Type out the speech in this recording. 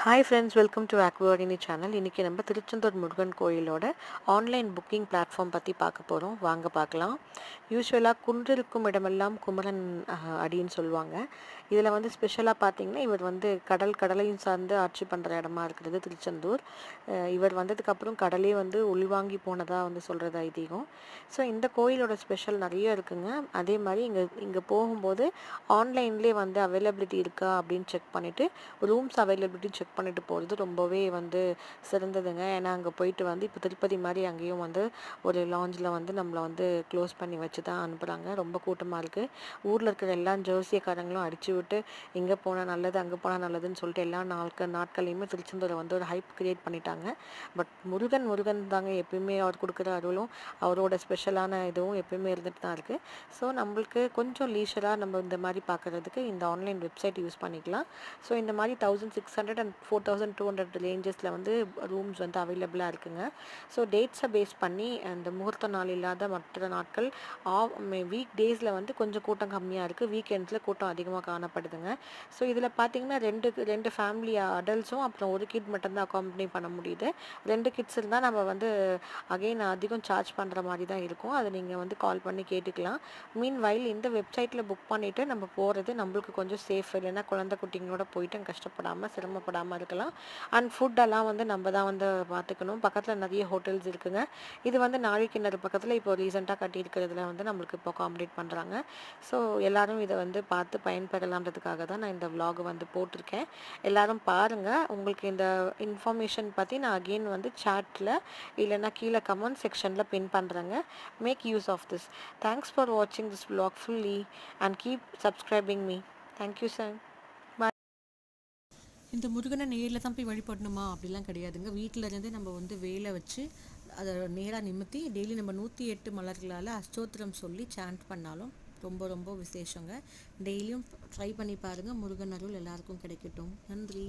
Hi friends, welcome to ஆக்வாரினி channel. இன்றைக்கி நம்ம திருச்செந்தூர் முருகன் கோயிலோட ஆன்லைன் புக்கிங் பிளாட்ஃபார்ம் பற்றி பார்க்க போகிறோம். வாங்க பார்க்கலாம். யூஸ்வலாக குன்றிருக்கும் இடமெல்லாம் குமரன் அடின்னு சொல்லுவாங்க. இதில் வந்து ஸ்பெஷலாக பார்த்தீங்கன்னா, இவர் வந்து கடலையும் சார்ந்து ஆட்சி பண்ணுற இடமா இருக்கிறது திருச்செந்தூர். இவர் வந்ததுக்கப்புறம் கடலே வந்து உள்வாங்கி போனதாக வந்து சொல்கிறது ஐதீகம். ஸோ இந்த கோயிலோட ஸ்பெஷல் நிறைய இருக்குங்க. அதே மாதிரி இங்கே போகும்போது ஆன்லைன்லேயே வந்து அவைலபிலிட்டி இருக்கா அப்படின்னு செக் பண்ணிவிட்டு ரூம்ஸ் அவைலபிலிட்டி செக் பண்ணிட்டு போகிறது ரொம்பவே வந்து சிறந்ததுங்க. ஏன்னா அங்கே போயிட்டு வந்து இப்போ திருப்பதி மாதிரி அங்கேயும் வந்து ஒரு லாஞ்சில் வந்து நம்மளை வந்து க்ளோஸ் பண்ணி வச்சு தான் அனுப்புகிறாங்க. ரொம்ப கூட்டமாக இருக்குது. ஊரில் இருக்கிற எல்லா ஜோசியக்காரங்களும் அடிச்சு விட்டு இங்கே போனால் நல்லது, அங்கே போனால் நல்லதுன்னு சொல்லிட்டு எல்லா நாட்கள்லையுமே திருச்செந்தூரை வந்து ஒரு ஹைப் கிரியேட் பண்ணிட்டாங்க. பட் முருகன் தாங்க எப்பயுமே அவர் கொடுக்குற அருளும் அவரோட ஸ்பெஷலான இதுவும் எப்பயுமே இருந்துட்டு தான் இருக்குது. ஸோ நம்மளுக்கு கொஞ்சம் லீஷராக நம்ம இந்த மாதிரி பார்க்குறதுக்கு இந்த ஆன்லைன் வெப்சைட் யூஸ் பண்ணிக்கலாம். ஸோ இந்த மாதிரி 1600 அண்ட் 4200 ரேஞ்சஸில் வந்து ரூம்ஸ் வந்து அவைலபிளாக இருக்குங்க. ஸோ டேட்ஸை பேஸ் பண்ணி அந்த முகூர்த்த நாள் இல்லாத மற்ற நாட்கள் வீக் டேஸில் வந்து கொஞ்சம் கூட்டம் கம்மியாக இருக்குது. வீக்கெண்ட்ஸில் கூட்டம் அதிகமாக காணப்படுதுங்க. ஸோ இதில் பார்த்தீங்கன்னா ரெண்டு ஃபேமிலி அடல்ட்ஸும் அப்புறம் ஒரு கிட் மட்டும்தான் அக்காம்பனி பண்ண முடியுது. 2 கிட்ஸ் இருந்தால் நம்ம வந்து அகெயின் அதிகம் சார்ஜ் பண்ணுற மாதிரி தான் இருக்கும். அதை நீங்கள் வந்து கால் பண்ணி கேட்டுக்கலாம். மீன்வைல் இந்த வெப்சைட்டில் புக் பண்ணிவிட்டு நம்ம போகிறது நம்மளுக்கு கொஞ்சம் சேஃப். இல்லைன்னா குழந்தை குட்டிங்களோட போயிட்டு கஷ்டப்படாமல் சிரமப்படாமல் இருக்கலாம். அண்ட் ஃபுட்டெல்லாம் வந்து நம்ம தான் வந்து பார்த்துக்கணும். பக்கத்தில் நிறைய ஹோட்டல்ஸ் இருக்குங்க. இது வந்து நாழிக்கிணறு பக்கத்தில் இப்போ ரீசெண்டாக கட்டியிருக்கிறதுல வந்து நம்மளுக்கு இப்போ அகாமடேட் பண்ணுறாங்க. ஸோ எல்லோரும் இதை வந்து பார்த்து பயன்பெறலான்றதுக்காக தான் நான் இந்த vlog வந்து போட்டிருக்கேன். எல்லோரும் பாருங்கள். உங்களுக்கு இந்த இன்ஃபர்மேஷன் பற்றி நான் அகெயின் வந்து சாட்டில் இல்லைன்னா கீழே கமெண்ட் செக்ஷனில் பின் பண்ணுறேங்க. Make use of this. Thanks for வாட்சிங் this vlog fully and keep subscribing me. Thank you, sir. இந்த முருகனை நேரில் தான் போய் வழிபடணுமா அப்படிலாம் கிடையாதுங்க. வீட்டிலருந்தே நம்ம வந்து வேலை வச்சு அதை நேராக நிமித்தி டெய்லி நம்ம 108 மலர்களால் அஷ்டோத்திரம் சொல்லி சாண்ட் பண்ணாலும் ரொம்ப ரொம்ப விசேஷங்க. டெய்லியும் ட்ரை பண்ணி பாருங்கள். முருகன் அருள் எல்லாருக்கும் கிடைக்கட்டும். நன்றி.